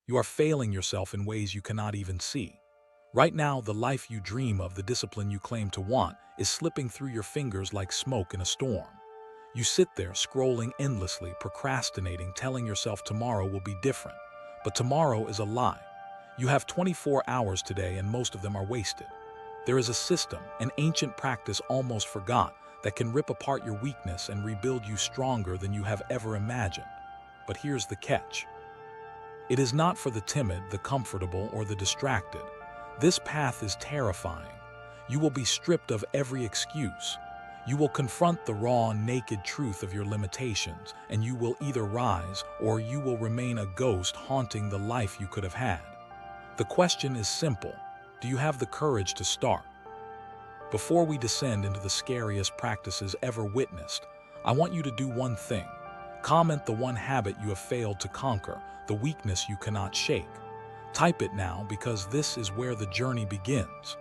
You are failing yourself in ways you cannot even see. Right now, the life you dream of, the discipline you claim to want, is slipping through your fingers like smoke in a storm. You sit there scrolling endlessly, procrastinating, telling yourself tomorrow will be different. But tomorrow is a lie. You have 24 hours today and most of them are wasted. There is a system, an ancient practice almost forgot, that can rip apart your weakness and rebuild you stronger than you have ever imagined. But here's the catch. It is not for the timid, the comfortable, or the distracted. This path is terrifying. You will be stripped of every excuse. You will confront the raw, naked truth of your limitations, and you will either rise or you will remain a ghost haunting the life you could have had. The question is simple. Do you have the courage to start? Before we descend into the scariest practices ever witnessed, I want you to do one thing. Comment the one habit you have failed to conquer, the weakness you cannot shake. Type it now because this is where the journey begins.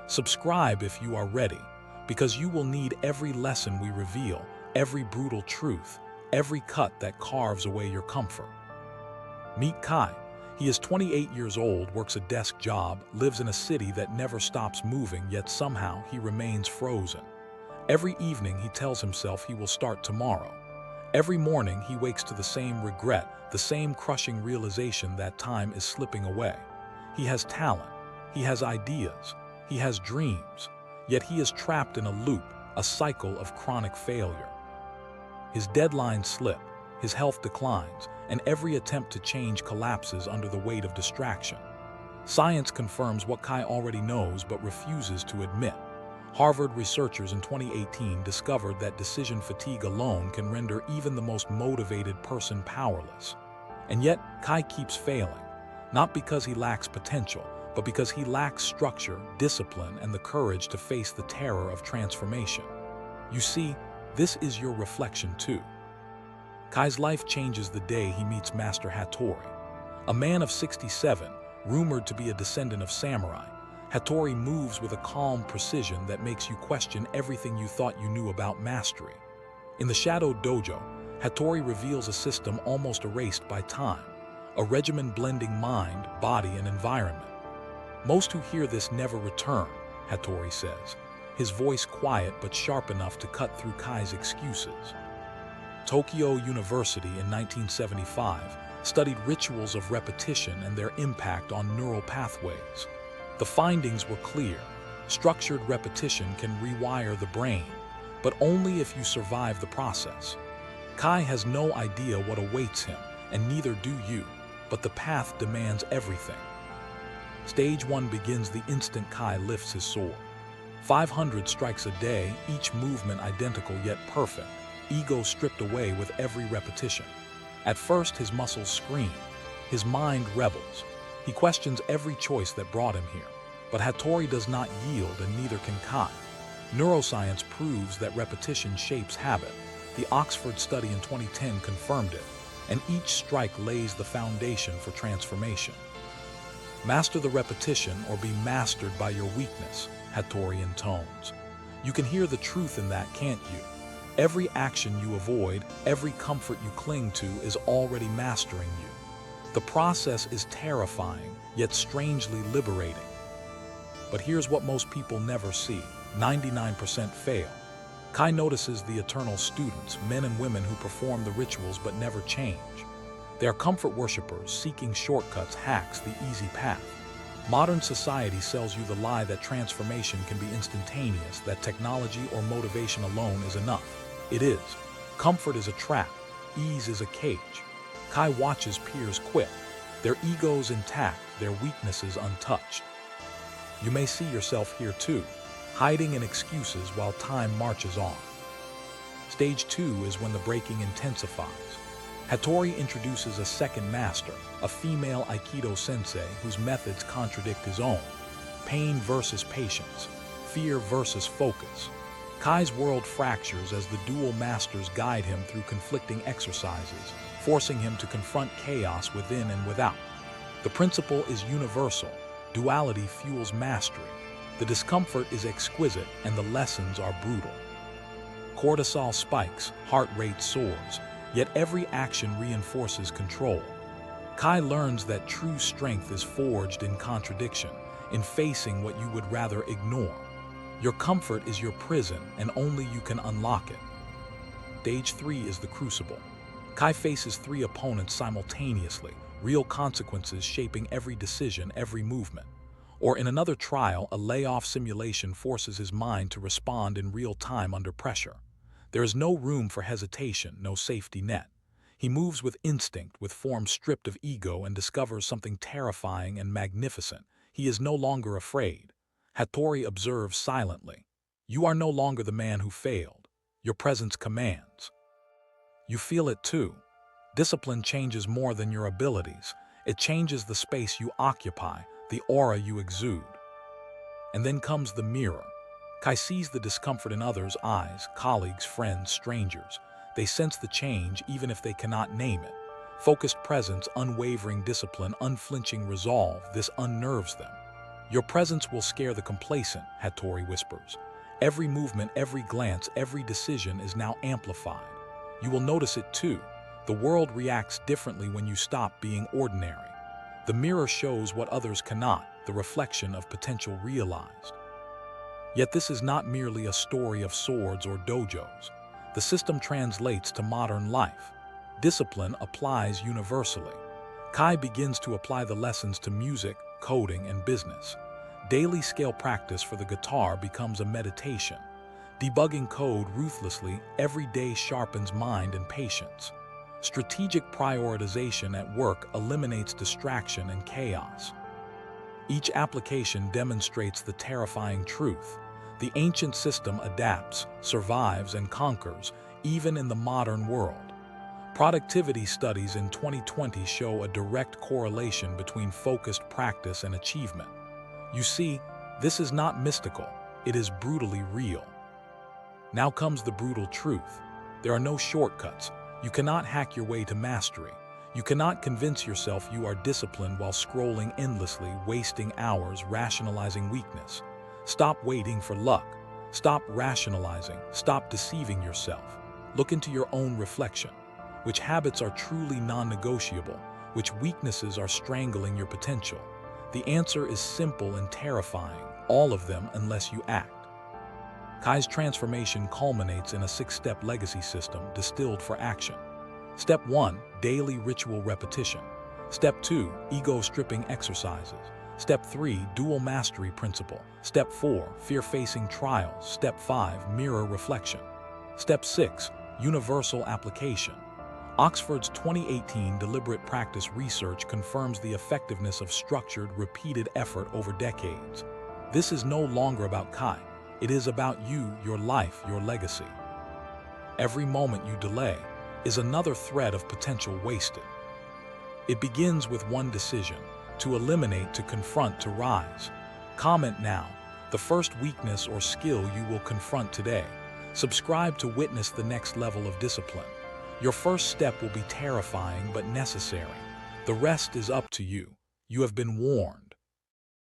Subscribe if you are ready, because you will need every lesson we reveal, every brutal truth, every cut that carves away your comfort. Meet Kai. He is 28 years old, works a desk job, lives in a city that never stops moving, yet somehow he remains frozen. Every evening he tells himself he will start tomorrow. Every morning he wakes to the same regret, the same crushing realization that time is slipping away. He has talent, he has ideas, he has dreams, yet he is trapped in a loop, a cycle of chronic failure. His deadlines slip, his health declines, and every attempt to change collapses under the weight of distraction. Science confirms what Kai already knows but refuses to admit. Harvard researchers in 2018 discovered that decision fatigue alone can render even the most motivated person powerless. And yet, Kai keeps failing, not because he lacks potential, but because he lacks structure, discipline, and the courage to face the terror of transformation. You see, this is your reflection too. Kai's life changes the day he meets Master Hattori. A man of 67, rumored to be a descendant of samurai, Hattori moves with a calm precision that makes you question everything you thought you knew about mastery. In the Shadow Dojo, Hattori reveals a system almost erased by time, a regimen blending mind, body, and environment. Most who hear this never return, Hattori says, his voice quiet but sharp enough to cut through Kai's excuses. Tokyo University in 1975 studied rituals of repetition and their impact on neural pathways. The findings were clear. Structured repetition can rewire the brain, but only if you survive the process. Kai has no idea what awaits him, and neither do you, but the path demands everything. Stage 1 begins the instant Kai lifts his sword. 500 strikes a day, each movement identical yet perfect, ego stripped away with every repetition. At first, his muscles scream, his mind rebels. He questions every choice that brought him here. But Hattori does not yield, and neither can Kai. Neuroscience proves that repetition shapes habit. The Oxford study in 2010 confirmed it, and each strike lays the foundation for transformation. Master the repetition or be mastered by your weakness, Hattori intones. You can hear the truth in that, can't you? Every action you avoid, every comfort you cling to is already mastering you. The process is terrifying, yet strangely liberating. But here's what most people never see. 99% fail. Kai notices the eternal students, men and women who perform the rituals but never change. They are comfort worshippers, seeking shortcuts, hacks, the easy path. Modern society sells you the lie that transformation can be instantaneous, that technology or motivation alone is enough. It is. Comfort is a trap. Ease is a cage. Kai watches peers quit, their egos intact, their weaknesses untouched. You may see yourself here too, hiding in excuses while time marches on. Stage 2 is when the breaking intensifies. Hattori introduces a second master, a female Aikido sensei whose methods contradict his own. Pain versus patience, fear versus focus. Kai's world fractures as the dual masters guide him through conflicting exercises, forcing him to confront chaos within and without. The principle is universal. Duality fuels mastery. The discomfort is exquisite and the lessons are brutal. Cortisol spikes, heart rate soars, yet every action reinforces control. Kai learns that true strength is forged in contradiction, in facing what you would rather ignore. Your comfort is your prison, and only you can unlock it. Stage 3 is the crucible. Kai faces 3 opponents simultaneously, real consequences shaping every decision, every movement. Or in another trial, a layoff simulation forces his mind to respond in real time under pressure. There is no room for hesitation, no safety net. He moves with instinct, with form stripped of ego, and discovers something terrifying and magnificent. He is no longer afraid. Hattori observes silently. You are no longer the man who failed. Your presence commands. You feel it too. Discipline changes more than your abilities. It changes the space you occupy, the aura you exude. And then comes the mirror. Kai sees the discomfort in others' eyes, colleagues, friends, strangers. They sense the change even if they cannot name it. Focused presence, unwavering discipline, unflinching resolve, this unnerves them. Your presence will scare the complacent, Hattori whispers. Every movement, every glance, every decision is now amplified. You will notice it too. The world reacts differently when you stop being ordinary. The mirror shows what others cannot, the reflection of potential realized. Yet this is not merely a story of swords or dojos. The system translates to modern life. Discipline applies universally. Kai begins to apply the lessons to music, coding, and business. Daily scale practice for the guitar becomes a meditation. Debugging code ruthlessly every day sharpens mind and patience. Strategic prioritization at work eliminates distraction and chaos. Each application demonstrates the terrifying truth. The ancient system adapts, survives, and conquers, even in the modern world. Productivity studies in 2020 show a direct correlation between focused practice and achievement. You see, this is not mystical, it is brutally real. Now comes the brutal truth. There are no shortcuts. You cannot hack your way to mastery. You cannot convince yourself you are disciplined while scrolling endlessly, wasting hours rationalizing weakness. Stop waiting for luck. Stop rationalizing. Stop deceiving yourself. Look into your own reflection. Which habits are truly non-negotiable? Which weaknesses are strangling your potential? The answer is simple and terrifying. All of them unless you act. Kai's transformation culminates in a 6-step legacy system distilled for action. Step 1, daily ritual repetition. Step 2, ego-stripping exercises. Step 3, dual mastery principle. Step 4, fear-facing trials. Step 5, mirror reflection. Step 6, universal application. Oxford's 2018 deliberate practice research confirms the effectiveness of structured, repeated effort over decades. This is no longer about Kai. It is about you, your life, your legacy. Every moment you delay is another thread of potential wasted. It begins with one decision: to eliminate, to confront, to rise. Comment now, the first weakness or skill you will confront today. Subscribe to witness the next level of discipline. Your first step will be terrifying but necessary. The rest is up to you. You have been warned.